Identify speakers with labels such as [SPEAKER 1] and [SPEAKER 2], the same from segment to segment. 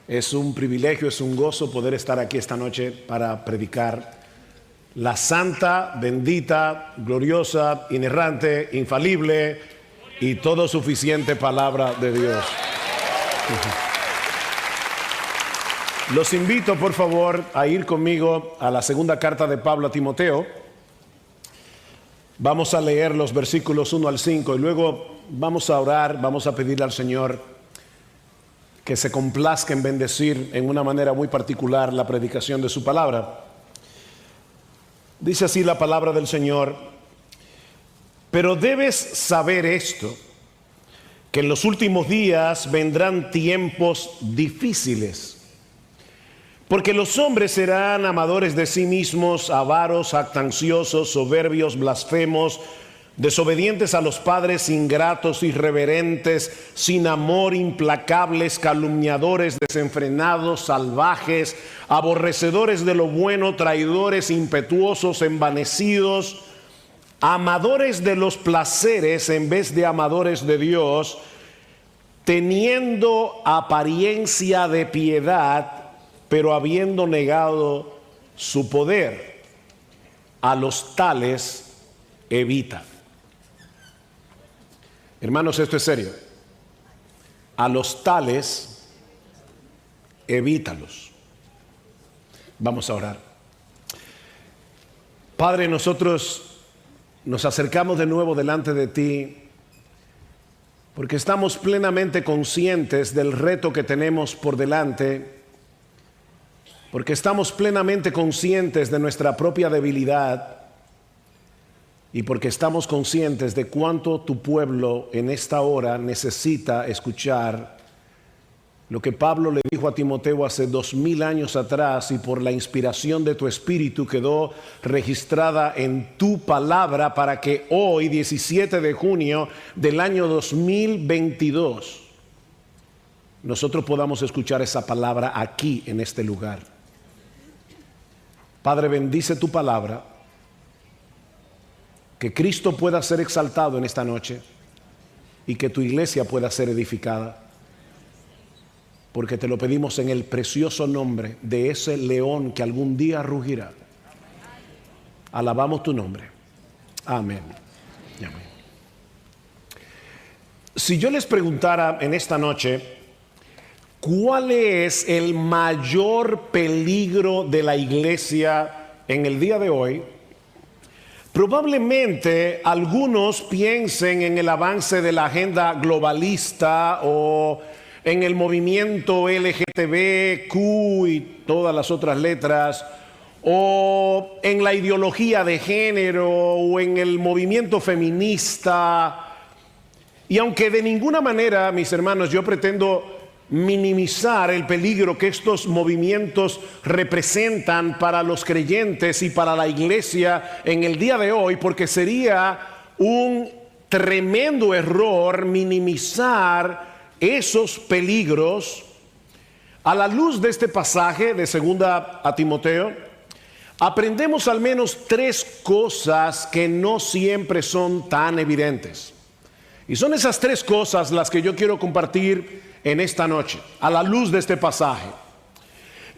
[SPEAKER 1] Es un privilegio, es un gozo poder estar aquí esta noche para predicar la santa, bendita, gloriosa, inerrante, infalible y todo suficiente palabra de Dios. Los invito, por favor, a ir conmigo a la segunda carta de Pablo a Timoteo. Vamos a leer los versículos 1 al 5 y luego vamos a orar, vamos a pedirle al Señor que se complazca en bendecir en una manera muy particular la predicación de su palabra. Dice así la palabra del Señor: pero debes saber esto, que en los últimos días vendrán tiempos difíciles, porque los hombres serán amadores de sí mismos, avaros, jactanciosos, soberbios, blasfemos, desobedientes a los padres, ingratos, irreverentes, sin amor, implacables, calumniadores, desenfrenados, salvajes, aborrecedores de lo bueno, traidores, impetuosos, envanecidos, amadores de los placeres en vez de amadores de Dios, teniendo apariencia de piedad, pero habiendo negado su poder. A los tales evita. Hermanos, esto es serio. A los tales evítalos. Vamos a orar. Padre, nosotros nos acercamos de nuevo delante de ti porque estamos plenamente conscientes del reto que tenemos por delante, porque estamos plenamente conscientes de nuestra propia debilidad y porque estamos conscientes de cuánto tu pueblo en esta hora necesita escuchar lo que Pablo le dijo a Timoteo hace 2000 años atrás, y por la inspiración de tu Espíritu quedó registrada en tu palabra para que hoy, 17 de junio del año 2022, nosotros podamos escuchar esa palabra aquí en este lugar. Padre, bendice tu palabra, que Cristo pueda ser exaltado en esta noche y que tu iglesia pueda ser edificada, porque te lo pedimos en el precioso nombre de ese león que algún día rugirá. Alabamos tu nombre. Amén. Amén. Si yo les preguntara en esta noche, ¿cuál es el mayor peligro de la iglesia en el día de hoy? Probablemente algunos piensen en el avance de la agenda globalista o en el movimiento LGTBQ y todas las otras letras, o en la ideología de género o en el movimiento feminista. Y aunque de ninguna manera, mis hermanos, yo pretendo minimizar el peligro que estos movimientos representan para los creyentes y para la iglesia en el día de hoy, porque sería un tremendo error minimizar esos peligros. A la luz de este pasaje de segunda a Timoteo, aprendemos al menos tres cosas que no siempre son tan evidentes. Y son esas tres cosas las que yo quiero compartir en esta noche, a la luz de este pasaje.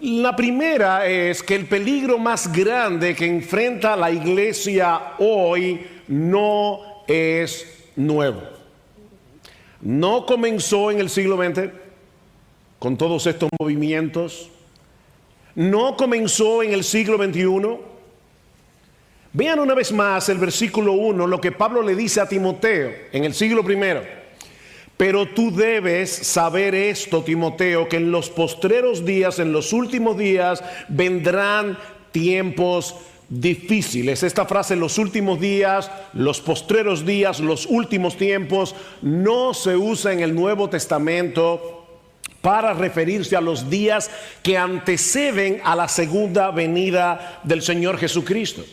[SPEAKER 1] La primera es que el peligro más grande que enfrenta la iglesia hoy no es nuevo. No comenzó en el siglo XX con todos estos movimientos. No comenzó en el siglo XXI. Vean una vez más el versículo 1, lo que Pablo le dice a Timoteo en el siglo I. Pero tú debes saber esto, Timoteo, que en los postreros días, en los últimos días, vendrán tiempos difíciles. Esta frase, los últimos días, los postreros días, los últimos tiempos, no se usa en el Nuevo Testamento para referirse a los días que anteceden a la segunda venida del Señor Jesucristo.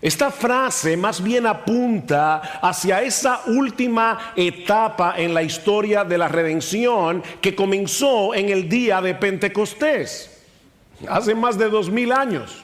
[SPEAKER 1] Esta frase más bien apunta hacia esa última etapa en la historia de la redención que comenzó en el día de Pentecostés, hace más de 2000 años.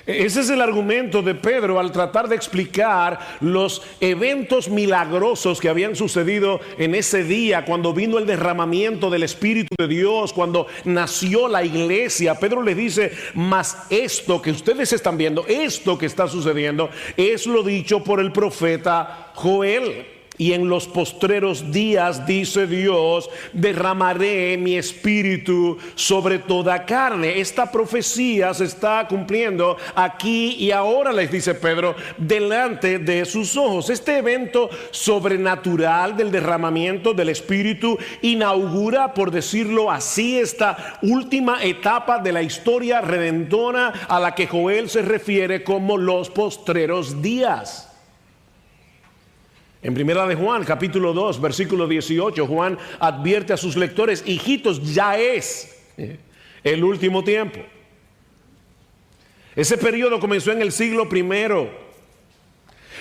[SPEAKER 1] Ese es el argumento de Pedro al tratar de explicar los eventos milagrosos que habían sucedido en ese día, cuando vino el derramamiento del Espíritu de Dios, cuando nació la iglesia. Pedro les dice: mas esto que ustedes están viendo, esto que está sucediendo, es lo dicho por el profeta Joel. Y en los postreros días, dice Dios, derramaré mi espíritu sobre toda carne. Esta profecía se está cumpliendo aquí y ahora, les dice Pedro, delante de sus ojos. Este evento sobrenatural del derramamiento del espíritu inaugura, por decirlo así, esta última etapa de la historia redentora a la que Joel se refiere como los postreros días. En primera de Juan, capítulo 2, versículo 18, Juan advierte a sus lectores: hijitos, ya es el último tiempo. Ese periodo comenzó en el siglo I.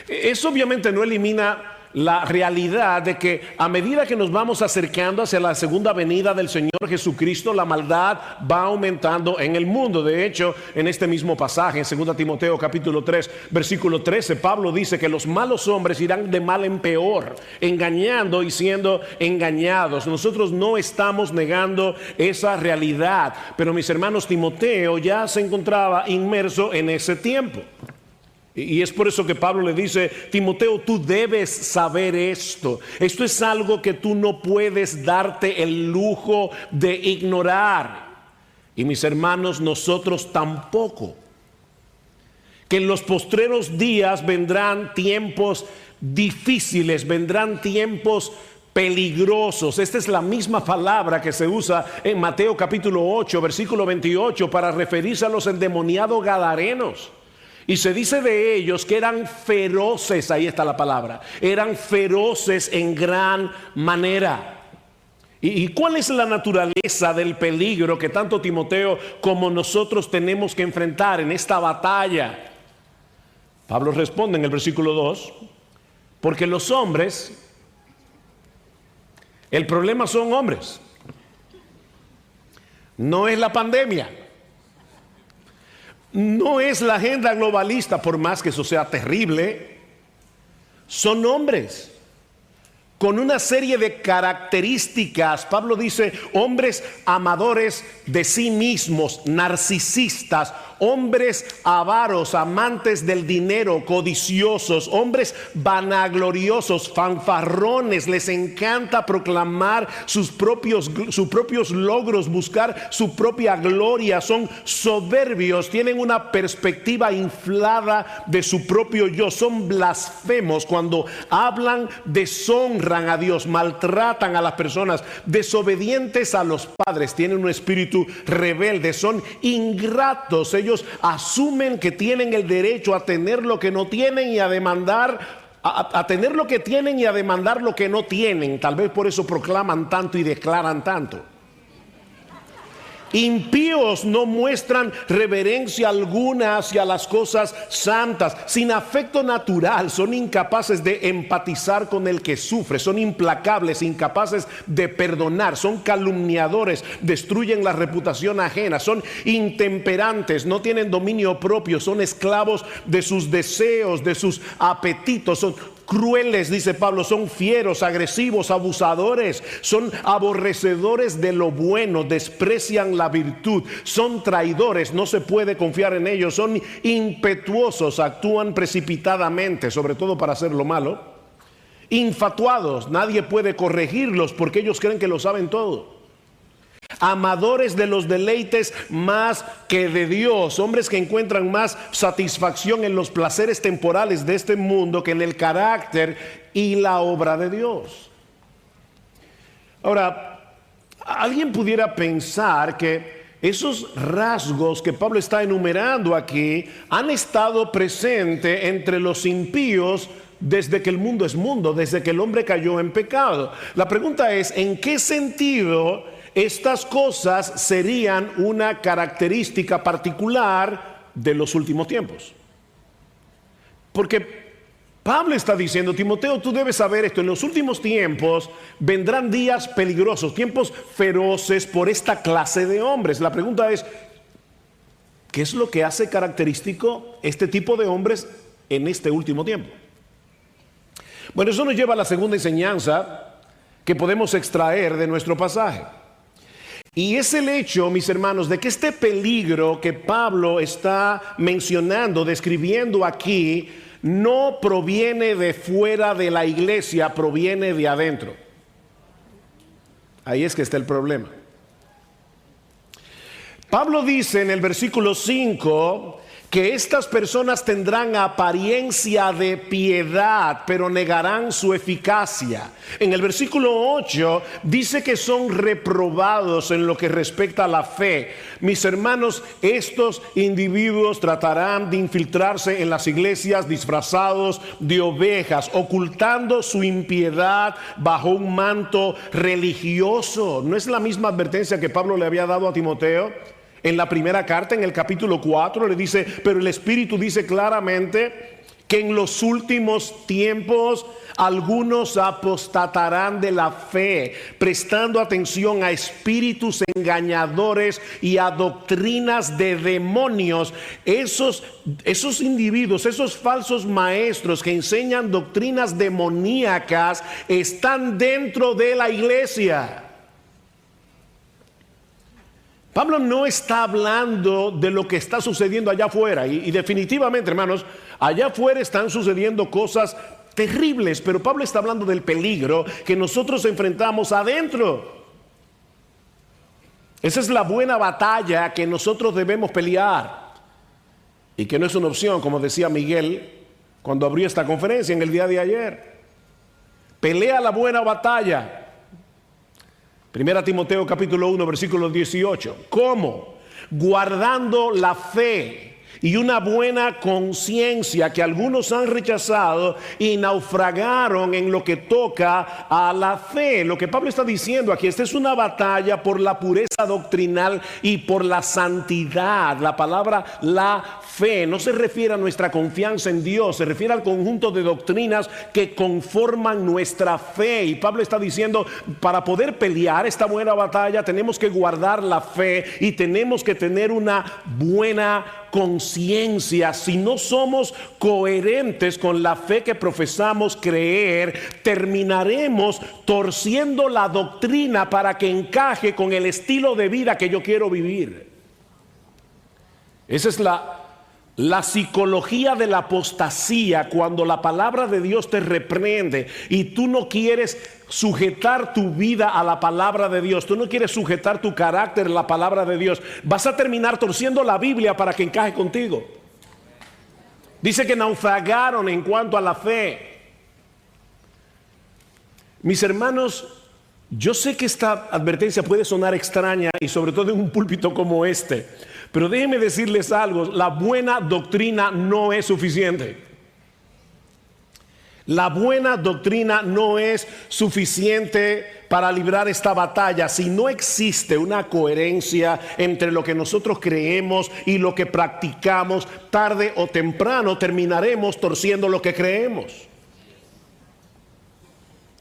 [SPEAKER 1] Eso obviamente no elimina la realidad de que a medida que nos vamos acercando hacia la segunda venida del Señor Jesucristo, la maldad va aumentando en el mundo. De hecho, en este mismo pasaje, en 2 Timoteo capítulo 3, versículo 13, Pablo dice que los malos hombres irán de mal en peor, engañando y siendo engañados. Nosotros no estamos negando esa realidad, pero mis hermanos, Timoteo ya se encontraba inmerso en ese tiempo. Y es por eso que Pablo le dice: Timoteo, tú debes saber esto. Esto es algo que tú no puedes darte el lujo de ignorar. Y mis hermanos, nosotros tampoco. Que en los postreros días vendrán tiempos difíciles, vendrán tiempos peligrosos. Esta es la misma palabra que se usa en Mateo capítulo 8, versículo 28, para referirse a los endemoniados gadarenos. Y se dice de ellos que eran feroces, ahí está la palabra, eran feroces en gran manera. ¿Y cuál es la naturaleza del peligro que tanto Timoteo como nosotros tenemos que enfrentar en esta batalla? Pablo responde en el versículo 2: porque los hombres, el problema son hombres, no es la pandemia. No es la agenda globalista, por más que eso sea terrible. Son hombres con una serie de características. Pablo dice: hombres amadores de sí mismos, narcisistas, hombres avaros, amantes del dinero, codiciosos, hombres vanagloriosos, fanfarrones. Les encanta proclamar sus propios logros, buscar su propia gloria. Son soberbios, tienen una perspectiva inflada de su propio yo. Son blasfemos cuando hablan, deshonran a Dios, maltratan a las personas, desobedientes a los padres, tienen un espíritu rebelde, son ingratos. Ellos asumen que tienen el derecho a tener lo que no tienen y a demandar, a tener lo que tienen y a demandar lo que no tienen. Tal vez por eso proclaman tanto y declaran tanto. Impíos no muestran reverencia alguna hacia las cosas santas, sin afecto natural, son incapaces de empatizar con el que sufre, son implacables, incapaces de perdonar, son calumniadores, destruyen la reputación ajena, son intemperantes, no tienen dominio propio, son esclavos de sus deseos, de sus apetitos, son crueles, dice Pablo, son fieros, agresivos, abusadores, son aborrecedores de lo bueno, desprecian la virtud, son traidores, no se puede confiar en ellos, son impetuosos, actúan precipitadamente, sobre todo para hacer lo malo, infatuados, nadie puede corregirlos porque ellos creen que lo saben todo. Amadores de los deleites más que de Dios, hombres que encuentran más satisfacción en los placeres temporales de este mundo que en el carácter y la obra de Dios. Ahora, alguien pudiera pensar que esos rasgos que Pablo está enumerando aquí han estado presentes entre los impíos desde que el mundo es mundo, desde que el hombre cayó en pecado. La pregunta es: ¿en qué sentido estas cosas serían una característica particular de los últimos tiempos? Porque Pablo está diciendo: Timoteo, tú debes saber esto, en los últimos tiempos vendrán días peligrosos, tiempos feroces por esta clase de hombres. La pregunta es: ¿Qué es lo que hace característico este tipo de hombres en este último tiempo? Bueno, eso nos lleva a la segunda enseñanza que podemos extraer de nuestro pasaje. Y es el hecho, mis hermanos, de que este peligro que Pablo está mencionando, describiendo aquí, no proviene de fuera de la iglesia, proviene de adentro. Ahí es que está el problema. Pablo dice en el versículo 5 que estas personas tendrán apariencia de piedad, pero negarán su eficacia. En el versículo 8 dice que son reprobados en lo que respecta a la fe. Mis hermanos, estos individuos tratarán de infiltrarse en las iglesias disfrazados de ovejas, ocultando su impiedad bajo un manto religioso. ¿No es la misma advertencia que Pablo le había dado a Timoteo? En la primera carta, en el capítulo 4, le dice, pero el Espíritu dice claramente que en los últimos tiempos algunos apostatarán de la fe, prestando atención a espíritus engañadores y a doctrinas de demonios. Esos individuos, esos falsos maestros que enseñan doctrinas demoníacas, están dentro de la iglesia. Pablo no está hablando de lo que está sucediendo allá afuera y definitivamente, hermanos, allá afuera están sucediendo cosas terribles, pero Pablo está hablando del peligro que nosotros enfrentamos adentro. Esa es la buena batalla que nosotros debemos pelear y que no es una opción, como decía Miguel cuando abrió esta conferencia en el día de ayer. Pelea la buena batalla. Primera Timoteo capítulo 1 versículo 18. ¿Cómo? Guardando la fe y una buena conciencia que algunos han rechazado y naufragaron en lo que toca a la fe. Lo que Pablo está diciendo aquí, esta es una batalla por la pureza doctrinal y por la santidad. La palabra la fe no se refiere a nuestra confianza en Dios, se refiere al conjunto de doctrinas que conforman nuestra fe. Y Pablo está diciendo, para poder pelear esta buena batalla tenemos que guardar la fe y tenemos que tener una buena conciencia. Si no somos coherentes con la fe que profesamos creer, terminaremos torciendo la doctrina para que encaje con el estilo de vida que yo quiero vivir. Esa es la psicología de la apostasía, cuando la palabra de Dios te reprende y tú no quieres sujetar tu vida a la palabra de Dios, tú no quieres sujetar tu carácter a la palabra de Dios, vas a terminar torciendo la Biblia para que encaje contigo. Dice que naufragaron en cuanto a la fe. Mis hermanos, yo sé que esta advertencia puede sonar extraña y sobre todo en un púlpito como este, pero déjenme decirles algo, la buena doctrina no es suficiente. La buena doctrina no es suficiente para librar esta batalla si no existe una coherencia entre lo que nosotros creemos y lo que practicamos. Tarde o temprano terminaremos torciendo lo que creemos.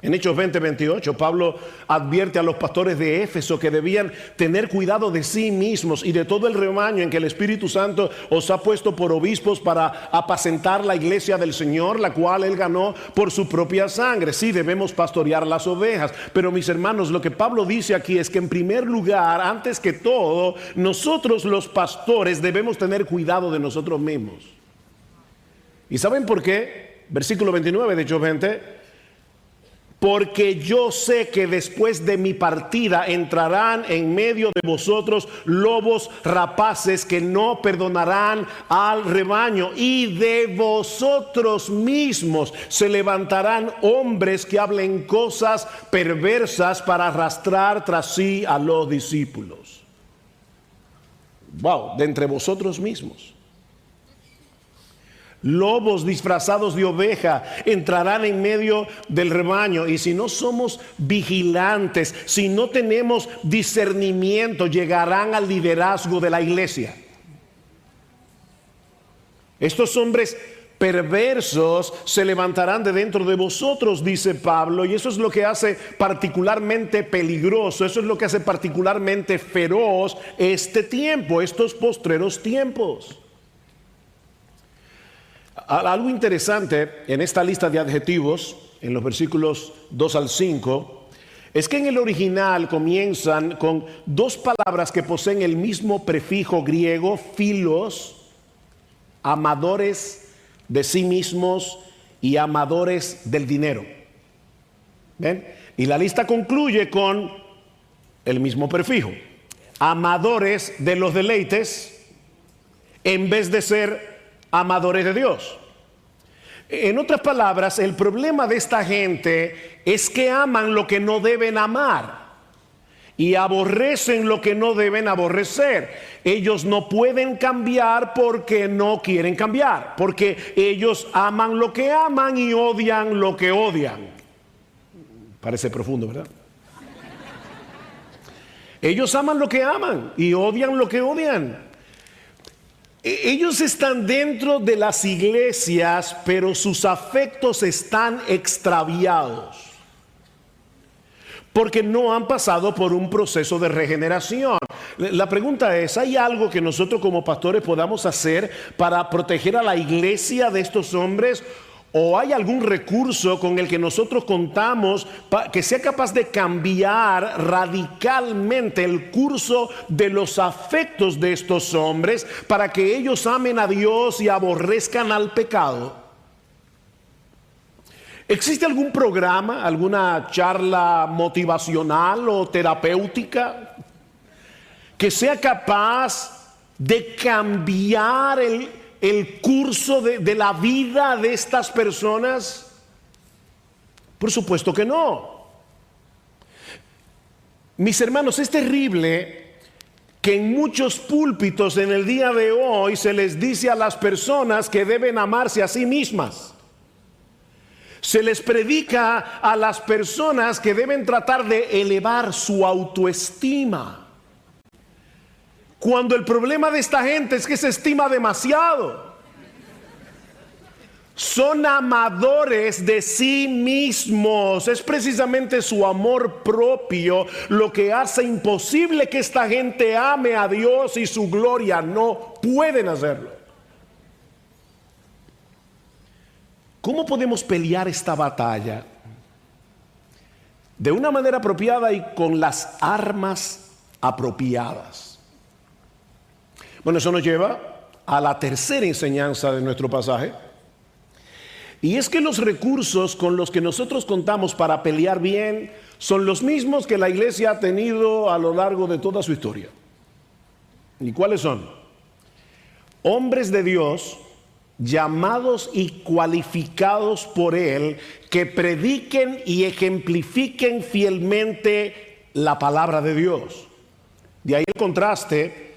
[SPEAKER 1] En Hechos 20:28, Pablo advierte a los pastores de Éfeso que debían tener cuidado de sí mismos y de todo el rebaño en que el Espíritu Santo os ha puesto por obispos para apacentar la iglesia del Señor, la cual Él ganó por su propia sangre. Sí, debemos pastorear las ovejas, pero mis hermanos, lo que Pablo dice aquí es que en primer lugar, antes que todo, nosotros los pastores debemos tener cuidado de nosotros mismos. ¿Y saben por qué? Versículo 29 de Hechos 20. Porque yo sé que después de mi partida entrarán en medio de vosotros lobos rapaces que no perdonarán al rebaño, y de vosotros mismos se levantarán hombres que hablen cosas perversas para arrastrar tras sí a los discípulos. Wow, de entre vosotros mismos. Lobos disfrazados de oveja entrarán en medio del rebaño, y si no somos vigilantes, si no tenemos discernimiento, llegarán al liderazgo de la iglesia. Estos hombres perversos se levantarán de dentro de vosotros, dice Pablo, y eso es lo que hace particularmente peligroso, eso es lo que hace particularmente feroz este tiempo, estos postreros tiempos. Algo interesante en esta lista de adjetivos, en los versículos 2 al 5, es que en el original comienzan con dos palabras que poseen el mismo prefijo griego, philos, amadores de sí mismos y amadores del dinero. ¿Ven? Y la lista concluye con el mismo prefijo, amadores de los deleites en vez de ser amadores de Dios. En otras palabras, el problema de esta gente es que aman lo que no deben amar y aborrecen lo que no deben aborrecer. Ellos no pueden cambiar porque no quieren cambiar, porque ellos aman lo que aman y odian lo que odian. Parece profundo, ¿verdad? Ellos aman lo que aman y odian lo que odian. Ellos están dentro de las iglesias, pero sus afectos están extraviados, porque no han pasado por un proceso de regeneración. La pregunta es, ¿hay algo que nosotros como pastores podamos hacer para proteger a la iglesia de estos hombres? ¿O hay algún recurso con el que nosotros contamos que sea capaz de cambiar radicalmente el curso de los afectos de estos hombres para que ellos amen a Dios y aborrezcan al pecado? ¿Existe algún programa, alguna charla motivacional o terapéutica que sea capaz de cambiar el curso de la vida de estas personas? Por supuesto que no. Mis hermanos, es terrible que en muchos púlpitos en el día de hoy se les dice a las personas que deben amarse a sí mismas. Se les predica a las personas que deben tratar de elevar su autoestima, cuando el problema de esta gente es que se estima demasiado. Son amadores de sí mismos. Es precisamente su amor propio lo que hace imposible que esta gente ame a Dios y su gloria. No pueden hacerlo. ¿Cómo podemos pelear esta batalla? De una manera apropiada y con las armas apropiadas. Bueno, eso nos lleva a la tercera enseñanza de nuestro pasaje. Y es que los recursos con los que nosotros contamos para pelear bien son los mismos que la iglesia ha tenido a lo largo de toda su historia. ¿Y cuáles son? Hombres de Dios, llamados y cualificados por Él, que prediquen y ejemplifiquen fielmente la palabra de Dios. De ahí el contraste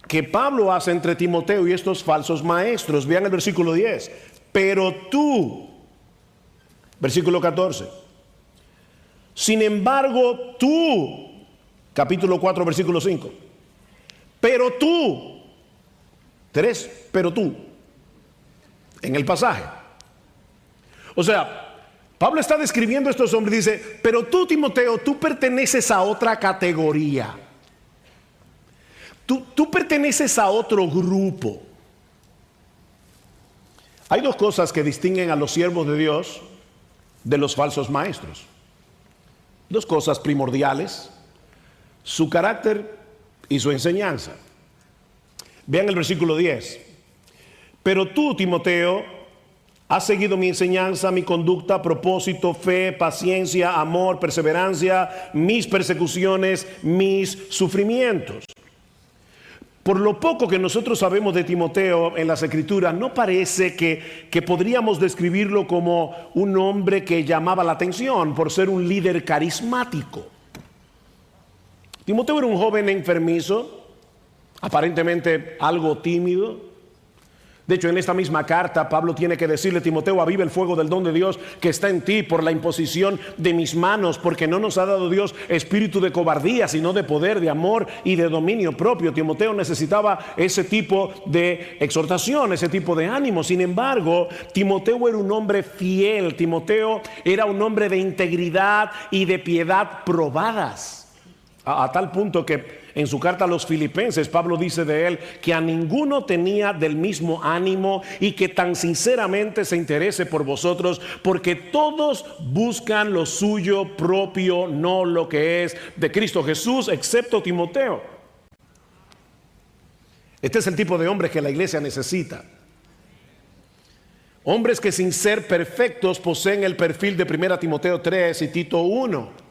[SPEAKER 1] que Pablo hace entre Timoteo y estos falsos maestros. Vean el versículo 10. Pero tú, versículo 14. Sin embargo, tú, capítulo 4, versículo 5. Pero tú, 3, pero tú, en el pasaje. O sea, Pablo está describiendo a estos hombres y dice, pero tú, Timoteo, tú perteneces a otra categoría. Tú perteneces a otro grupo. Hay dos cosas que distinguen a los siervos de Dios de los falsos maestros. Dos cosas primordiales: su carácter y su enseñanza. Vean el versículo 10. Pero tú, Timoteo, has seguido mi enseñanza, mi conducta, propósito, fe, paciencia, amor, perseverancia, mis persecuciones, mis sufrimientos. Por lo poco que nosotros sabemos de Timoteo en las Escrituras, no parece que podríamos describirlo como un hombre que llamaba la atención por ser un líder carismático. Timoteo era un joven enfermizo, aparentemente algo tímido, De hecho, en esta misma carta, Pablo tiene que decirle: Timoteo, aviva el fuego del don de Dios que está en ti por la imposición de mis manos, porque no nos ha dado Dios espíritu de cobardía, sino de poder, de amor y de dominio propio. Timoteo necesitaba ese tipo de exhortación, ese tipo de ánimo. Sin embargo, Timoteo era un hombre fiel. Timoteo era un hombre de integridad y de piedad probadas. A tal punto que en su carta a los Filipenses, Pablo dice de él que a ninguno tenía del mismo ánimo y que tan sinceramente se interese por vosotros, porque todos buscan lo suyo propio, no lo que es de Cristo Jesús, excepto Timoteo. Este es el tipo de hombre que la iglesia necesita. Hombres que sin ser perfectos poseen el perfil de 1 Timoteo 3 y Tito 1.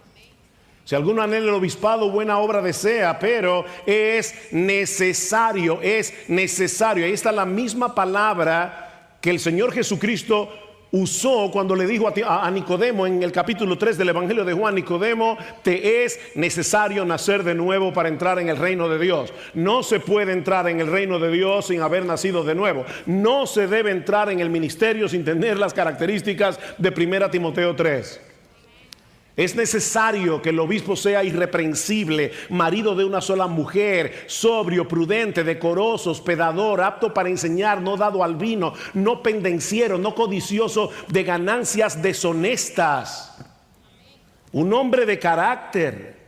[SPEAKER 1] Si alguno anhela el obispado, buena obra desea, pero es necesario. Ahí está la misma palabra que el Señor Jesucristo usó cuando le dijo a Nicodemo en el capítulo 3 del Evangelio de Juan: Nicodemo, te es necesario nacer de nuevo para entrar en el reino de Dios. No se puede entrar en el reino de Dios sin haber nacido de nuevo. No se debe entrar en el ministerio sin tener las características de 1 Timoteo 3. Es necesario que el obispo sea irreprensible, marido de una sola mujer, sobrio, prudente, decoroso, hospedador, apto para enseñar, no dado al vino, no pendenciero, no codicioso de ganancias deshonestas. Un hombre de carácter.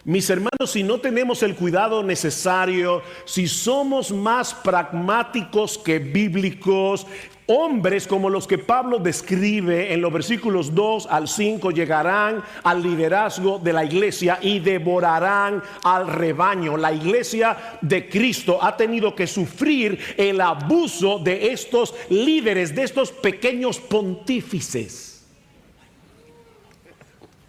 [SPEAKER 1] Mis hermanos, si no tenemos el cuidado necesario, si somos más pragmáticos que bíblicos, hombres como los que Pablo describe en los versículos 2 al 5 llegarán al liderazgo de la iglesia y devorarán al rebaño. La iglesia de Cristo ha tenido que sufrir el abuso de estos líderes, de estos pequeños pontífices,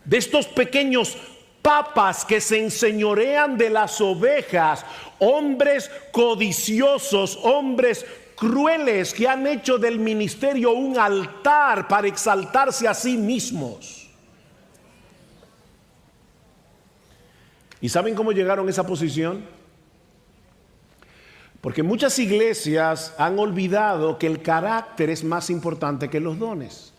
[SPEAKER 1] de estos pequeños papas que se enseñorean de las ovejas, hombres codiciosos, hombres crueles que han hecho del ministerio un altar para exaltarse a sí mismos. ¿Y saben cómo llegaron a esa posición? Porque muchas iglesias han olvidado que el carácter es más importante que los dones.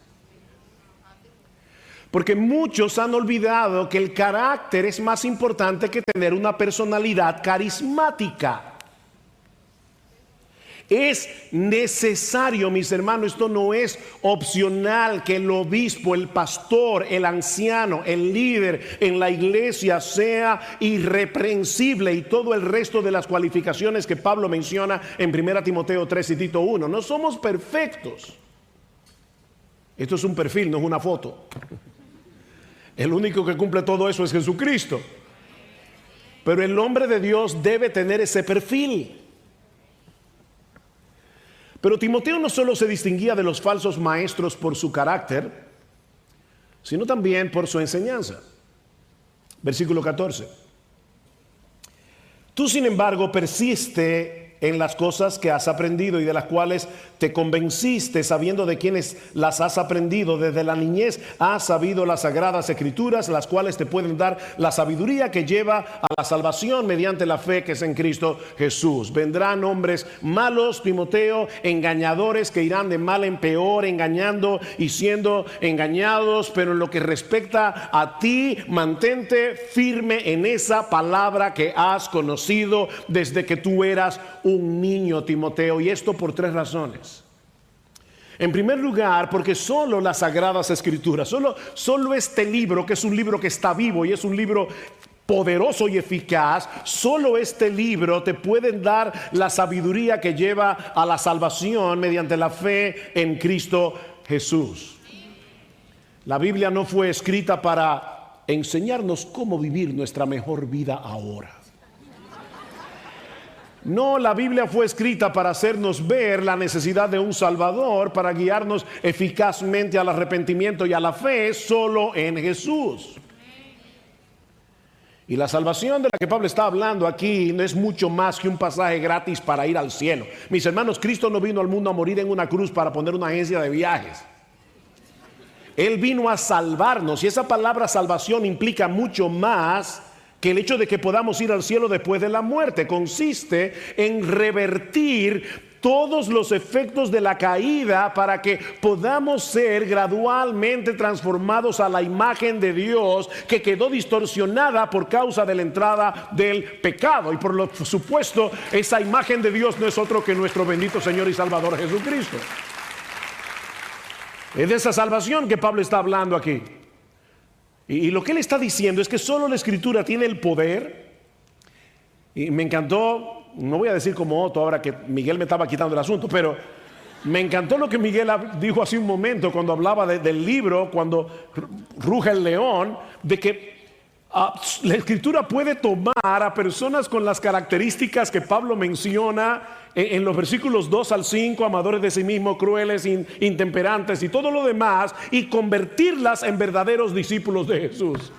[SPEAKER 1] Porque muchos han olvidado que el carácter es más importante que tener una personalidad carismática. Es necesario, mis hermanos, esto no es opcional, que el obispo, el pastor, el anciano, el líder en la iglesia sea irreprensible y todo el resto de las cualificaciones que Pablo menciona en 1 Timoteo 3 y Tito 1. No somos perfectos. Esto es un perfil, no es una foto. El único que cumple todo eso es Jesucristo. Pero el hombre de Dios debe tener ese perfil. Pero Timoteo no solo se distinguía de los falsos maestros por su carácter, sino también por su enseñanza. Versículo 14. Tú, sin embargo, persiste en las cosas que has aprendido y de las cuales te convenciste, sabiendo de quiénes las has aprendido. Desde la niñez has sabido las sagradas escrituras, las cuales te pueden dar la sabiduría que lleva a la salvación mediante la fe que es en Cristo Jesús. Vendrán hombres malos, Timoteo, engañadores, que irán de mal en peor, engañando y siendo engañados. Pero en lo que respecta a ti, mantente firme en esa palabra que has conocido desde que tú eras un niño, Timoteo. Y esto por 3 razones. En primer lugar, porque solo las sagradas escrituras, solo este libro, que es un libro que está vivo y es un libro poderoso y eficaz, solo este libro te puede dar la sabiduría que lleva a la salvación mediante la fe en Cristo Jesús. La Biblia no fue escrita para enseñarnos cómo vivir nuestra mejor vida ahora. No, la Biblia fue escrita para hacernos ver la necesidad de un Salvador, para guiarnos eficazmente al arrepentimiento y a la fe solo en Jesús. Y la salvación de la que Pablo está hablando aquí no es mucho más que un pasaje gratis para ir al cielo. Mis hermanos, Cristo no vino al mundo a morir en una cruz para poner una agencia de viajes. Él vino a salvarnos, y esa palabra salvación implica mucho más que el hecho de que podamos ir al cielo después de la muerte consiste en revertir todos los efectos de la caída para que podamos ser gradualmente transformados a la imagen de Dios que quedó distorsionada por causa de la entrada del pecado. Y por lo supuesto, esa imagen de Dios no es otro que nuestro bendito Señor y Salvador Jesucristo. Es de esa salvación que Pablo está hablando aquí. Y lo que él está diciendo es que solo la Escritura tiene el poder. Y me encantó, no voy a decir como Otto ahora que Miguel me estaba quitando el asunto, pero me encantó lo que Miguel dijo hace un momento cuando hablaba del libro, cuando ruge el león, de que la Escritura puede tomar a personas con las características que Pablo menciona en los versículos 2 al 5, amadores de sí mismos, crueles, intemperantes y todo lo demás, y convertirlas en verdaderos discípulos de Jesús.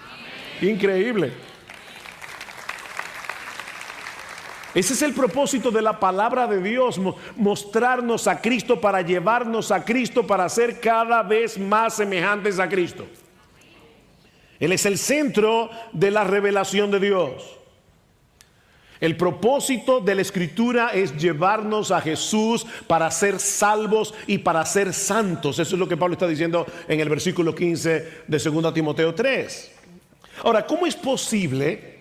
[SPEAKER 1] Increíble. Ese es el propósito de la palabra de Dios, mostrarnos a Cristo, para llevarnos a Cristo, para ser cada vez más semejantes a Cristo. Él es el centro de la revelación de Dios. El propósito de la Escritura es llevarnos a Jesús para ser salvos y para ser santos. Eso es lo que Pablo está diciendo en el versículo 15 de 2 Timoteo 3. Ahora, ¿cómo es posible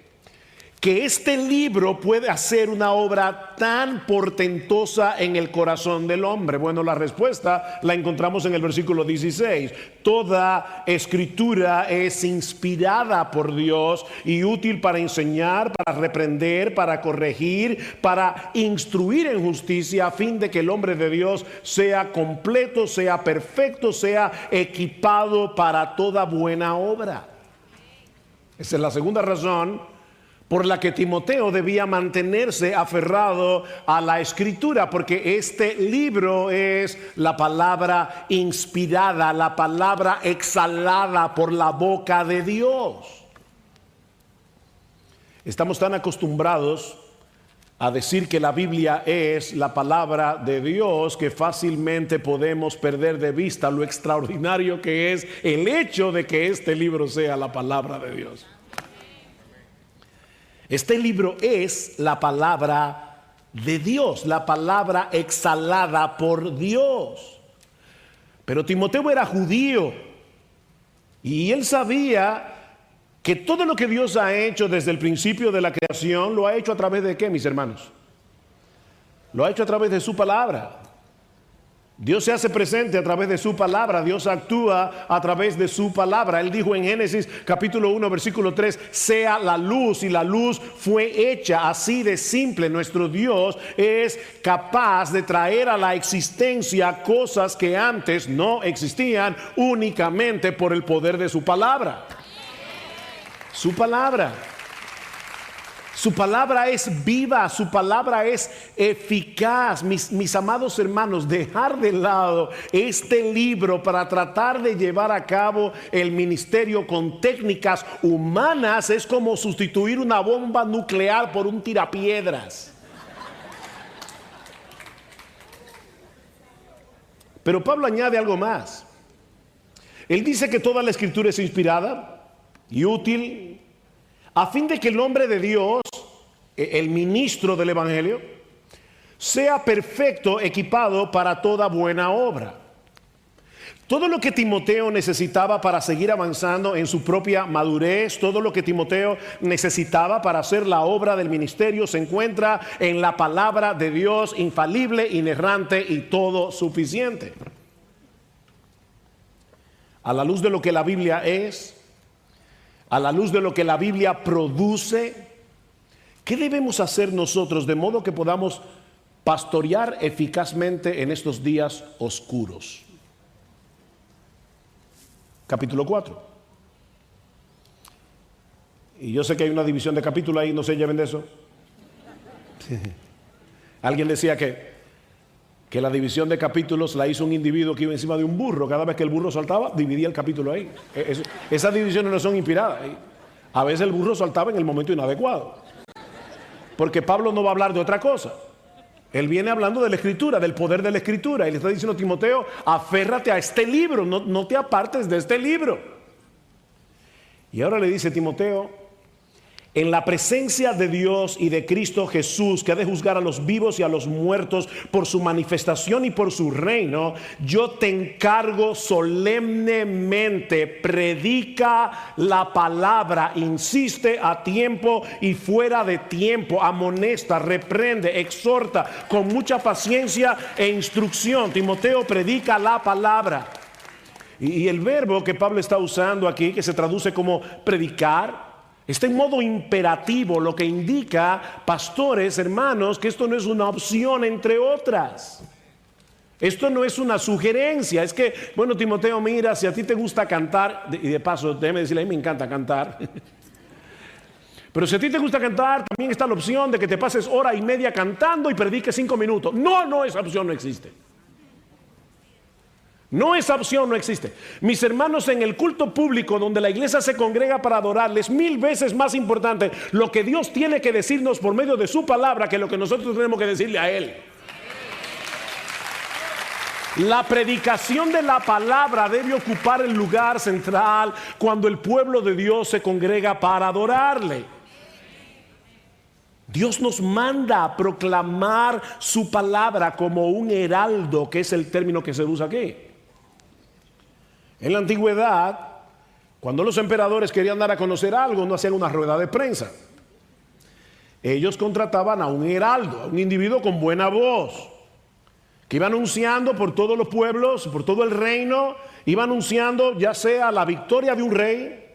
[SPEAKER 1] que este libro puede hacer una obra tan portentosa en el corazón del hombre? Bueno, la respuesta la encontramos en el versículo 16. Toda escritura es inspirada por Dios y útil para enseñar, para reprender, para corregir, para instruir en justicia, a fin de que el hombre de Dios sea completo, sea perfecto, sea equipado para toda buena obra. Esa es la segunda razón por la que Timoteo debía mantenerse aferrado a la Escritura, porque este libro es la palabra inspirada, la palabra exhalada por la boca de Dios. Estamos tan acostumbrados a decir que la Biblia es la palabra de Dios que fácilmente podemos perder de vista lo extraordinario que es el hecho de que este libro sea la palabra de Dios. Este libro es la palabra de Dios, la palabra exhalada por Dios. Pero Timoteo era judío y él sabía que todo lo que Dios ha hecho desde el principio de la creación, lo ha hecho a través de ¿qué, mis hermanos? Lo ha hecho a través de su palabra. Dios se hace presente a través de su palabra, Dios actúa a través de su palabra. Él dijo en Génesis capítulo 1 versículo 3, sea la luz, y la luz fue hecha. Así de simple, nuestro Dios es capaz de traer a la existencia cosas que antes no existían, únicamente por el poder de su palabra. Su palabra. Su palabra es viva, su palabra es eficaz. Mis amados hermanos, dejar de lado este libro para tratar de llevar a cabo el ministerio con técnicas humanas es como sustituir una bomba nuclear por un tirapiedras. Pero Pablo añade algo más. Él dice que toda la Escritura es inspirada y útil a fin de que el hombre de Dios, el ministro del Evangelio, sea perfecto, equipado para toda buena obra. Todo lo que Timoteo necesitaba para seguir avanzando en su propia madurez, todo lo que Timoteo necesitaba para hacer la obra del ministerio, se encuentra en la palabra de Dios, infalible, inerrante y todo suficiente. A la luz de lo que la Biblia es, a la luz de lo que la Biblia produce, ¿qué debemos hacer nosotros de modo que podamos pastorear eficazmente en estos días oscuros? Capítulo 4. Y yo sé que hay una división de capítulos ahí, no se lleven de eso. Alguien decía que la división de capítulos la hizo un individuo que iba encima de un burro. Cada vez que el burro saltaba, dividía el capítulo ahí. Esas divisiones no son inspiradas. A veces el burro saltaba en el momento inadecuado. Porque Pablo no va a hablar de otra cosa. Él viene hablando de la Escritura, del poder de la Escritura. Y le está diciendo a Timoteo, aférrate a este libro, no te apartes de este libro. Y ahora le dice Timoteo, en la presencia de Dios y de Cristo Jesús, que ha de juzgar a los vivos y a los muertos por su manifestación y por su reino, yo te encargo solemnemente, predica la palabra, insiste a tiempo y fuera de tiempo, amonesta, reprende, exhorta con mucha paciencia e instrucción. Timoteo, predica la palabra. Y el verbo que Pablo está usando aquí, que se traduce como predicar, está en modo imperativo, lo que indica, pastores, hermanos, que esto no es una opción entre otras. Esto no es una sugerencia. Es que, bueno, Timoteo, mira, si a ti te gusta cantar, y de paso, déjeme decirle, a mí me encanta cantar. Pero si a ti te gusta cantar, también está la opción de que te pases hora y media cantando y prediques 5 minutos. No, esa opción no existe. No, esa opción no existe. Mis hermanos, en el culto público donde la iglesia se congrega para adorarle, es 1000 veces más importante lo que Dios tiene que decirnos por medio de su palabra que lo que nosotros tenemos que decirle a Él. La predicación de la palabra debe ocupar el lugar central cuando el pueblo de Dios se congrega para adorarle. Dios nos manda a proclamar su palabra como un heraldo, que es el término que se usa aquí. En la antigüedad, cuando los emperadores querían dar a conocer algo, no hacían una rueda de prensa. Ellos contrataban a un heraldo, a un individuo con buena voz, que iba anunciando por todos los pueblos, por todo el reino, iba anunciando ya sea la victoria de un rey,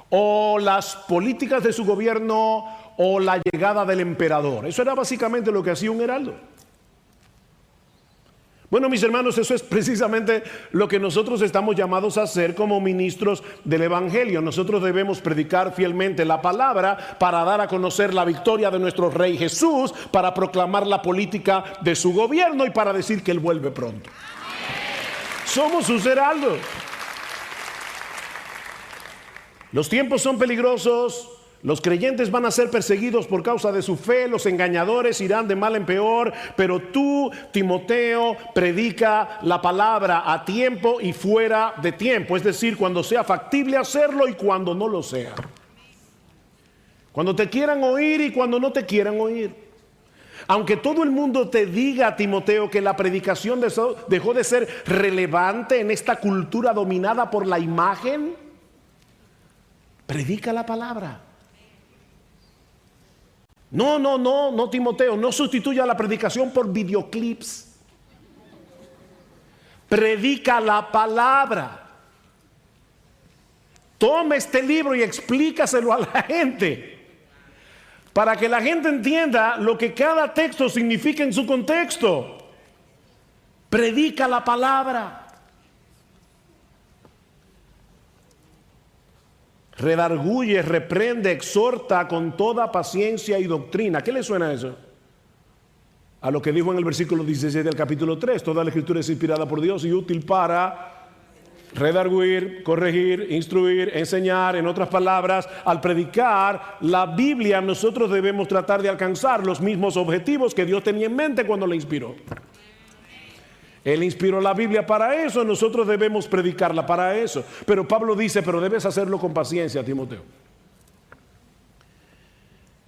[SPEAKER 1] o las políticas de su gobierno, o la llegada del emperador. Eso era básicamente lo que hacía un heraldo. Bueno, mis hermanos, eso es precisamente lo que nosotros estamos llamados a hacer como ministros del Evangelio. Nosotros debemos predicar fielmente la palabra para dar a conocer la victoria de nuestro Rey Jesús, para proclamar la política de su gobierno y para decir que Él vuelve pronto. Somos sus heraldos. Los tiempos son peligrosos. Los creyentes van a ser perseguidos por causa de su fe, los engañadores irán de mal en peor, pero tú, Timoteo, predica la palabra a tiempo y fuera de tiempo, es decir, cuando sea factible hacerlo y cuando no lo sea. Cuando te quieran oír y cuando no te quieran oír. Aunque todo el mundo te diga, Timoteo, que la predicación dejó de ser relevante en esta cultura dominada por la imagen, predica la palabra. No, Timoteo, no sustituya la predicación por videoclips. Predica la palabra. Toma este libro y explícaselo a la gente, para que la gente entienda lo que cada texto significa en su contexto. Predica la palabra. Redarguye, reprende, exhorta con toda paciencia y doctrina. ¿Qué le suena eso? A lo que dijo en el versículo 16 del capítulo 3. Toda la escritura es inspirada por Dios y útil para redarguir, corregir, instruir, enseñar. En otras palabras, al predicar la Biblia, nosotros debemos tratar de alcanzar los mismos objetivos que Dios tenía en mente cuando la inspiró. Él inspiró la Biblia para eso, nosotros debemos predicarla para eso. Pero Pablo dice, pero debes hacerlo con paciencia, Timoteo.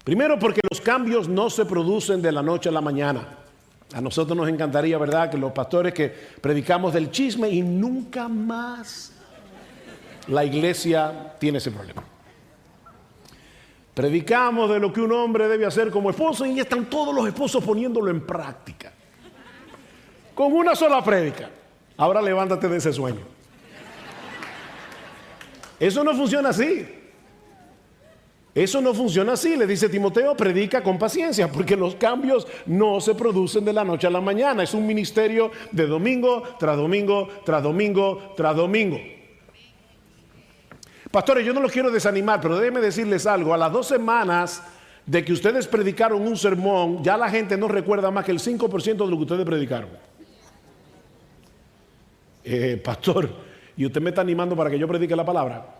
[SPEAKER 1] Primero, porque los cambios no se producen de la noche a la mañana. A nosotros nos encantaría, ¿verdad?, que los pastores que predicamos del chisme y nunca más la iglesia tiene ese problema. Predicamos de lo que un hombre debe hacer como esposo y ya están todos los esposos poniéndolo en práctica. Con una sola prédica. Ahora levántate de ese sueño. Eso no funciona así. Eso no funciona así. Le dice Timoteo, predica con paciencia, porque los cambios no se producen de la noche a la mañana. Es un ministerio de domingo tras domingo, tras domingo, tras domingo. Pastores, yo no los quiero desanimar, pero déjenme decirles algo. A las 2 semanas de que ustedes predicaron un sermón, ya la gente no recuerda más que el 5% de lo que ustedes predicaron. Pastor, ¿y usted me está animando para que yo predique la palabra?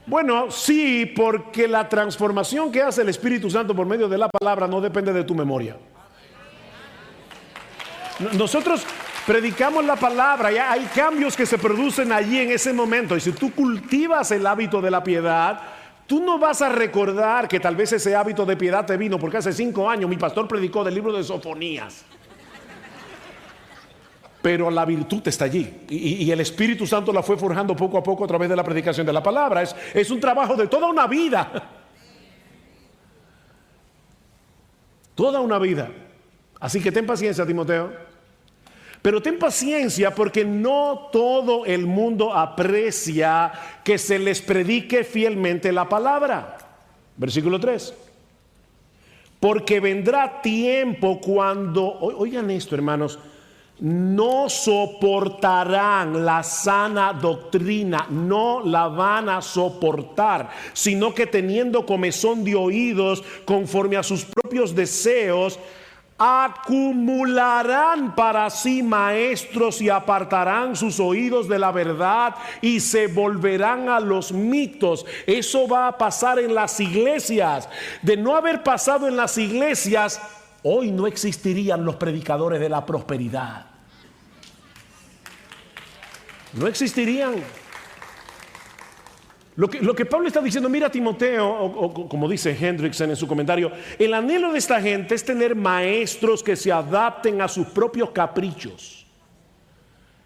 [SPEAKER 1] Bueno, sí, porque la transformación que hace el Espíritu Santo por medio de la palabra no depende de tu memoria. Nosotros predicamos la palabra y hay cambios que se producen allí en ese momento. Y si tú cultivas el hábito de la piedad, Tú no vas a recordar que tal vez ese hábito de piedad te vino porque hace 5 años mi pastor predicó del libro de Sofonías. Pero la virtud está allí y el Espíritu Santo la fue forjando poco a poco a través de la predicación de la palabra. Es un trabajo de toda una vida. Toda una vida. Así que ten paciencia, Timoteo. Pero ten paciencia porque no todo el mundo aprecia que se les predique fielmente la palabra. Versículo 3. Porque vendrá tiempo cuando, oigan esto, hermanos, no soportarán la sana doctrina, no la van a soportar, sino que teniendo comezón de oídos conforme a sus propios deseos, acumularán para sí maestros y apartarán sus oídos de la verdad y se volverán a los mitos. Eso va a pasar en las iglesias. De no haber pasado en las iglesias, hoy no existirían los predicadores de la prosperidad. No existirían. Lo que Pablo está diciendo, mira Timoteo, o como dice Hendrickson en su comentario, el anhelo de esta gente es tener maestros que se adapten a sus propios caprichos,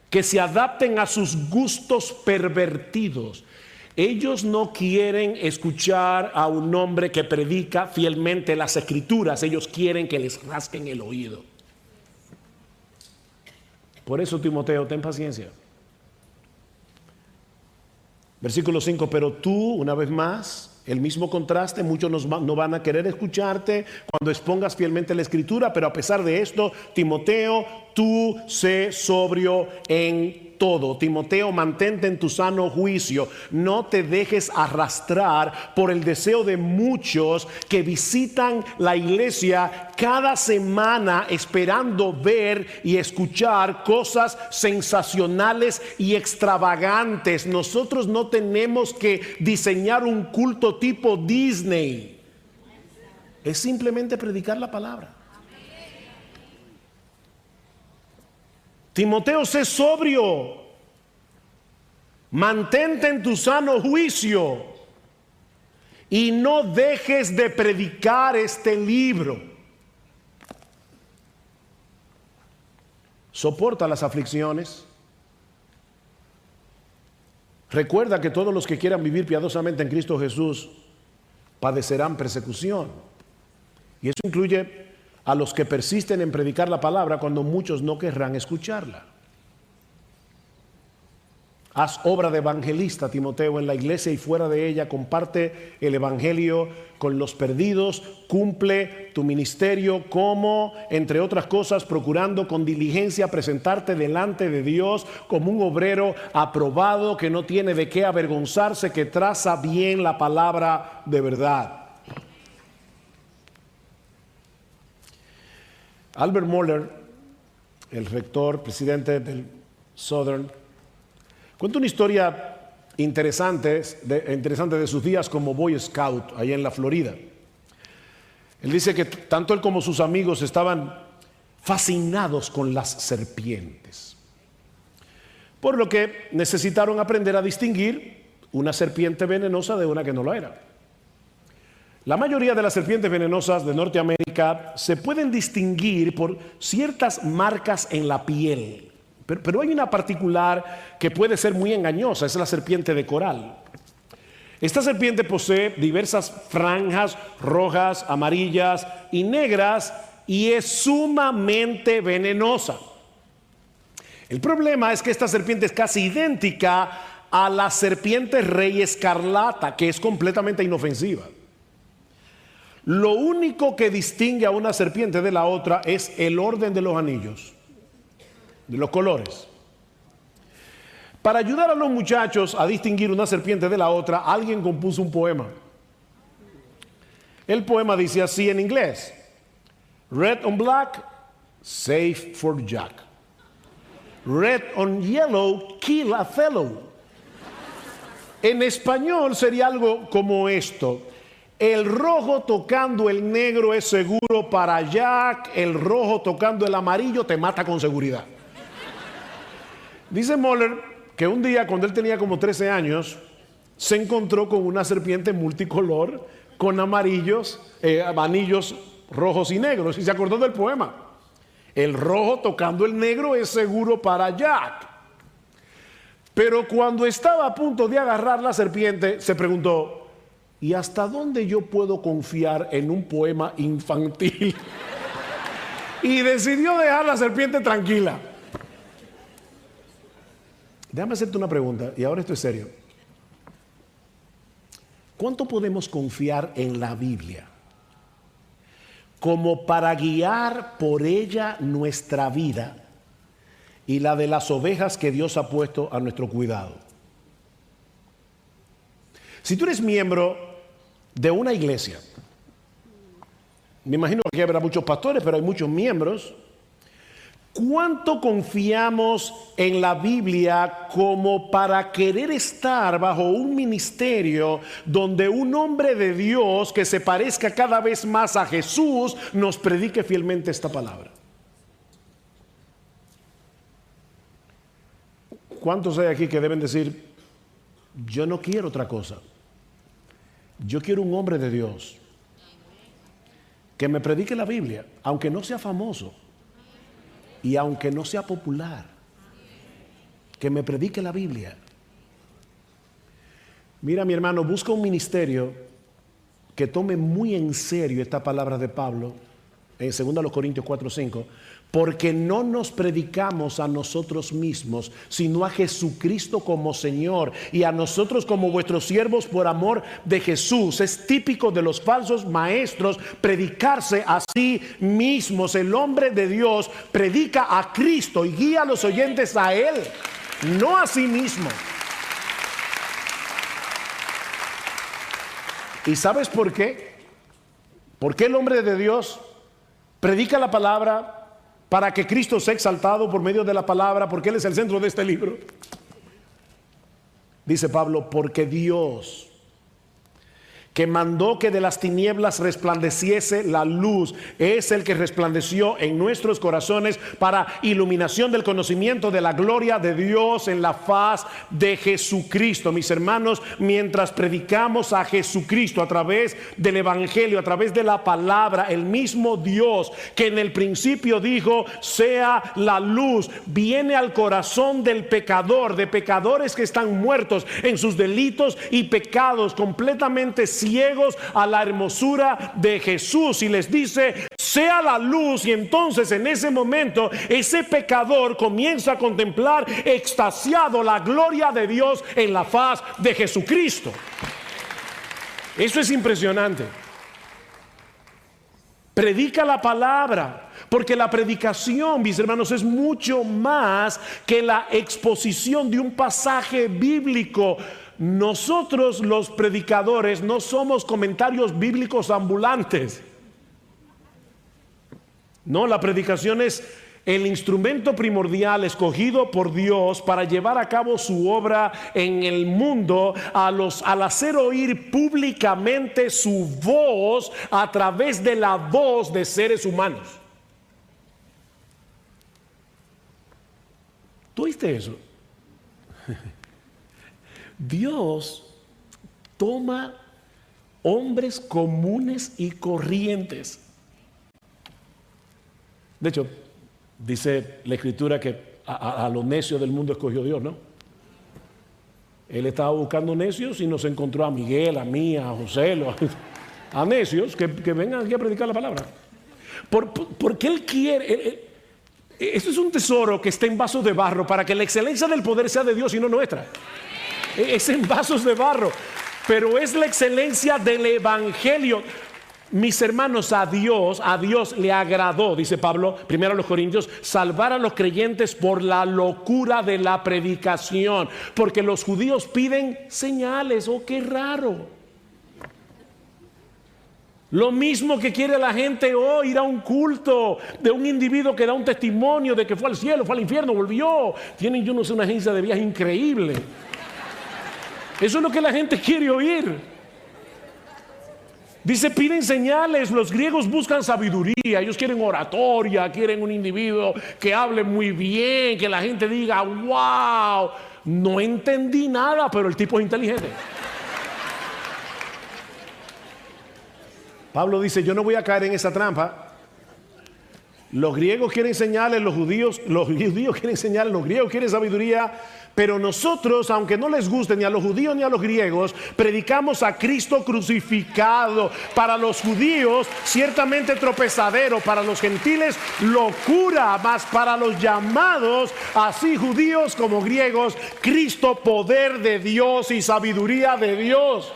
[SPEAKER 1] que se adapten a sus gustos pervertidos. Ellos no quieren escuchar a un hombre que predica fielmente las escrituras, ellos quieren que les rasquen el oído. Por eso, Timoteo, ten paciencia. Versículo 5, pero tú, una vez más, el mismo contraste, muchos no van a querer escucharte cuando expongas fielmente la escritura, pero a pesar de esto, Timoteo, tú sé sobrio en todo. Timoteo, mantente en tu sano juicio, no te dejes arrastrar por el deseo de muchos que visitan la iglesia cada semana esperando ver y escuchar cosas sensacionales y extravagantes. Nosotros no tenemos que diseñar un culto tipo Disney, es simplemente predicar la palabra. Timoteo, sé sobrio, mantente en tu sano juicio y no dejes de predicar este libro. Soporta las aflicciones. Recuerda que todos los que quieran vivir piadosamente en Cristo Jesús padecerán persecución. Y eso incluye a los que persisten en predicar la palabra cuando muchos no querrán escucharla. Haz obra de evangelista, Timoteo, en la iglesia y fuera de ella. Comparte el evangelio con los perdidos. Cumple tu ministerio como, entre otras cosas, procurando con diligencia presentarte delante de Dios como un obrero aprobado que no tiene de qué avergonzarse, que traza bien la palabra de verdad. Albert Mohler, el rector, presidente del Southern, cuenta una historia interesante de sus días como Boy Scout allá en la Florida. Él dice que tanto él como sus amigos estaban fascinados con las serpientes, por lo que necesitaron aprender a distinguir una serpiente venenosa de una que no lo era. La mayoría de las serpientes venenosas de Norteamérica se pueden distinguir por ciertas marcas en la piel. Pero hay una particular que puede ser muy engañosa, es la serpiente de coral. Esta serpiente posee diversas franjas rojas, amarillas y negras y es sumamente venenosa. El problema es que esta serpiente es casi idéntica a la serpiente rey escarlata, que es completamente inofensiva. Lo único que distingue a una serpiente de la otra es el orden de los anillos, de los colores. Para ayudar a los muchachos a distinguir una serpiente de la otra, alguien compuso un poema. El poema dice así en inglés: Red on black, safe for Jack. Red on yellow, kill a fellow. En español sería algo como esto: el rojo tocando el negro es seguro para Jack, el rojo tocando el amarillo te mata con seguridad. Dice Mohler que un día, cuando él tenía como 13 años, se encontró con una serpiente multicolor con amarillos, anillos rojos y negros, y se acordó del poema. El rojo tocando el negro es seguro para Jack. Pero cuando estaba a punto de agarrar la serpiente, se preguntó: ¿y hasta dónde yo puedo confiar en un poema infantil? Y decidió dejar la serpiente tranquila. Déjame hacerte una pregunta, y ahora esto es serio. ¿Cuánto podemos confiar en la Biblia como para guiar por ella nuestra vida y la de las ovejas que Dios ha puesto a nuestro cuidado? Si tú eres miembro de una iglesia, me imagino que aquí habrá muchos pastores, pero hay muchos miembros, ¿cuánto confiamos en la Biblia como para querer estar bajo un ministerio donde un hombre de Dios que se parezca cada vez más a Jesús nos predique fielmente esta palabra? ¿Cuántos hay aquí que deben decir: yo no quiero otra cosa? Yo quiero un hombre de Dios que me predique la Biblia, aunque no sea famoso y aunque no sea popular, que me predique la Biblia. Mira, mi hermano, busca un ministerio que tome muy en serio esta palabra de Pablo en 2 Corintios 4:5, porque no nos predicamos a nosotros mismos, sino a Jesucristo como Señor, y a nosotros como vuestros siervos por amor de Jesús. Es típico de los falsos maestros predicarse a sí mismos. El hombre de Dios predica a Cristo y guía a los oyentes a Él, no a sí mismo. ¿Y sabes por qué? ¿Por qué el hombre de Dios predica la palabra para que Cristo sea exaltado por medio de la palabra? Porque Él es el centro de este libro. Dice Pablo: porque Dios, que mandó que de las tinieblas resplandeciese la luz, es el que resplandeció en nuestros corazones para iluminación del conocimiento de la gloria de Dios en la faz de Jesucristo. Mis hermanos, mientras predicamos a Jesucristo a través del Evangelio, a través de la palabra, el mismo Dios que en el principio dijo: sea la luz, viene al corazón del pecador, de pecadores que están muertos en sus delitos y pecados, completamente ciegos a la hermosura de Jesús, y les dice: sea la luz. Y entonces en ese momento ese pecador comienza a contemplar extasiado la gloria de Dios en la faz de Jesucristo. Eso es impresionante. Predica la palabra, porque la predicación, mis hermanos, es mucho más que la exposición de un pasaje bíblico. Nosotros los predicadores no somos comentarios bíblicos ambulantes. No, la predicación es el instrumento primordial escogido por Dios para llevar a cabo su obra en el mundo, al hacer oír públicamente su voz a través de la voz de seres humanos. ¿Tú oíste eso? Dios toma hombres comunes y corrientes. De hecho, dice la Escritura que a los necios del mundo escogió Dios, ¿no? Él estaba buscando necios y nos encontró a Miguel, a mí, a José, a necios que vengan aquí a predicar la palabra. Porque Él quiere... Esto es un tesoro que está en vasos de barro para que la excelencia del poder sea de Dios y no nuestra. Es en vasos de barro, pero es la excelencia del Evangelio. Mis hermanos, a Dios le agradó, dice Pablo, primero a los Corintios, salvar a los creyentes por la locura de la predicación, porque los judíos piden señales. Oh, qué raro. Lo mismo que quiere la gente hoy, ir a un culto de un individuo que da un testimonio de que fue al cielo, fue al infierno, volvió. Tienen, yo no sé, una agencia de viaje increíble. Eso es lo que la gente quiere oír. Dice, piden señales. Los griegos buscan sabiduría. Ellos quieren oratoria, quieren un individuo que hable muy bien, que la gente diga, wow, no entendí nada, pero el tipo es inteligente. Pablo dice, yo no voy a caer en esa trampa. Los griegos quieren enseñarle, los judíos quieren enseñarle, los griegos quieren sabiduría, pero nosotros, aunque no les guste ni a los judíos ni a los griegos, predicamos a Cristo crucificado. Para los judíos, ciertamente tropezadero, para los gentiles, locura, mas para los llamados, así judíos como griegos, Cristo, poder de Dios y sabiduría de Dios.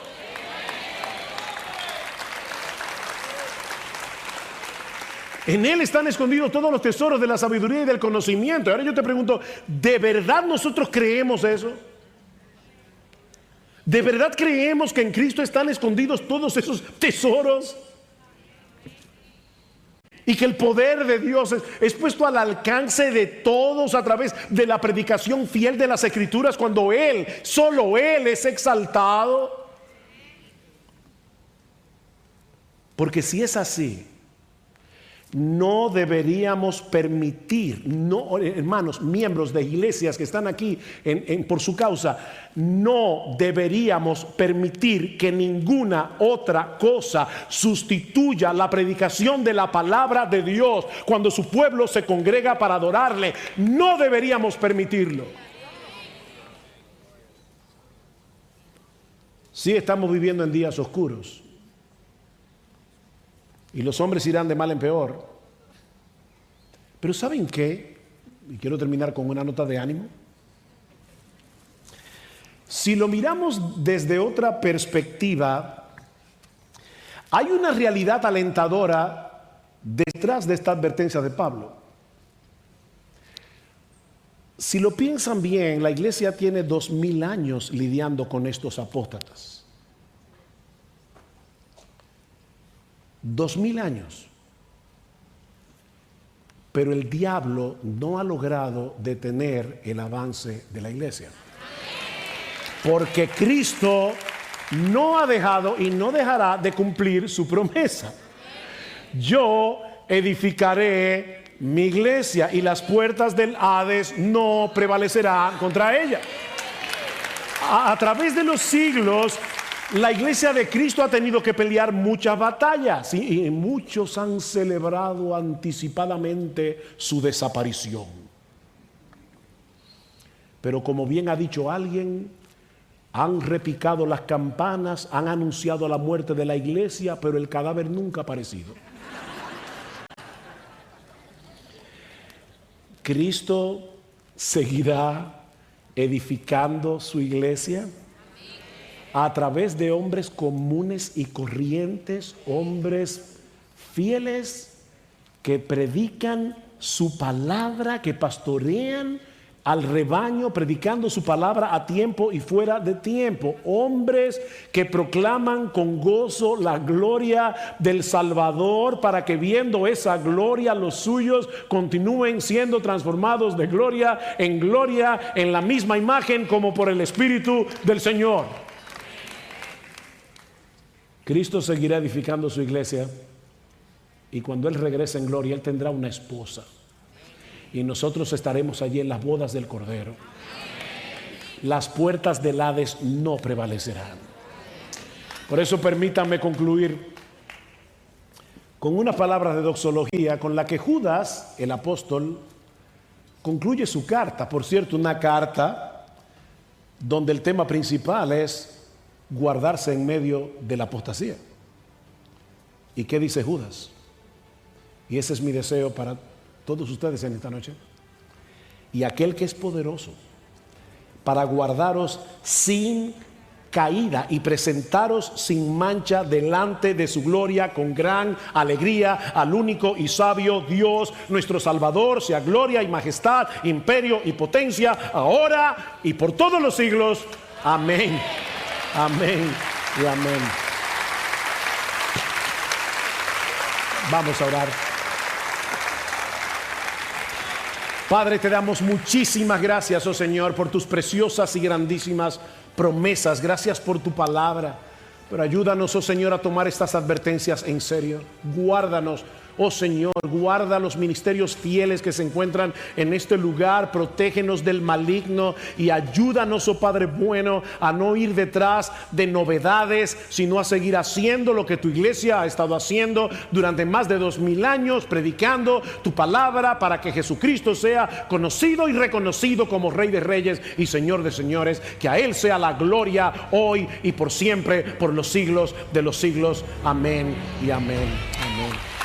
[SPEAKER 1] En Él están escondidos todos los tesoros de la sabiduría y del conocimiento. Ahora yo te pregunto, ¿de verdad nosotros creemos eso? ¿De verdad creemos que en Cristo están escondidos todos esos tesoros? Y que el poder de Dios es puesto al alcance de todos a través de la predicación fiel de las Escrituras, cuando Él, solo Él es exaltado. Porque si es así, no deberíamos permitir, no, hermanos, miembros de iglesias que están aquí por su causa, no deberíamos permitir que ninguna otra cosa sustituya la predicación de la palabra de Dios cuando su pueblo se congrega para adorarle. No deberíamos permitirlo. Sí, estamos viviendo en días oscuros. Y los hombres irán de mal en peor. Pero ¿saben qué? Y quiero terminar con una nota de ánimo. Si lo miramos desde otra perspectiva, hay una realidad alentadora detrás de esta advertencia de Pablo. Si lo piensan bien, la iglesia tiene 2000 años lidiando con estos apóstatas. 2000 años. Pero el diablo no ha logrado detener el avance de la iglesia. Porque Cristo no ha dejado y no dejará de cumplir su promesa. Yo edificaré mi iglesia y las puertas del Hades no prevalecerán contra ella. A través de los siglos, la iglesia de Cristo ha tenido que pelear muchas batallas y muchos han celebrado anticipadamente su desaparición. Pero como bien ha dicho alguien, han repicado las campanas, han anunciado la muerte de la iglesia, pero el cadáver nunca ha aparecido. Cristo seguirá edificando su iglesia a través de hombres comunes y corrientes, hombres fieles que predican su palabra, que pastorean al rebaño, predicando su palabra a tiempo y fuera de tiempo. Hombres que proclaman con gozo la gloria del Salvador, para que viendo esa gloria los suyos continúen siendo transformados de gloria en la misma imagen como por el Espíritu del Señor. Cristo seguirá edificando su iglesia y cuando Él regrese en gloria, Él tendrá una esposa. Y nosotros estaremos allí en las bodas del Cordero. Las puertas del Hades no prevalecerán. Por eso permítanme concluir con unas palabras de doxología con la que Judas, el apóstol, concluye su carta. Por cierto, una carta donde el tema principal es guardarse en medio de la apostasía. ¿Y qué dice Judas? Y ese es mi deseo para todos ustedes en esta noche. Y aquel que es poderoso para guardaros sin caída y presentaros sin mancha delante de su gloria con gran alegría al único y sabio Dios nuestro Salvador, sea gloria y majestad, imperio y potencia, ahora y por todos los siglos. Amén. Amén y amén. Vamos a orar. Padre, te damos muchísimas gracias, oh Señor, por tus preciosas y grandísimas promesas. Gracias por tu palabra. Pero ayúdanos, oh Señor, a tomar estas advertencias en serio. Guárdanos Oh Señor, guarda los ministerios fieles que se encuentran en este lugar, protégenos del maligno y ayúdanos, oh Padre bueno, a no ir detrás de novedades, sino a seguir haciendo lo que tu iglesia ha estado haciendo durante más de 2000 años, predicando tu palabra para que Jesucristo sea conocido y reconocido como Rey de Reyes y Señor de Señores. Que a Él sea la gloria hoy y por siempre, por los siglos de los siglos. Amén y amén. Amén.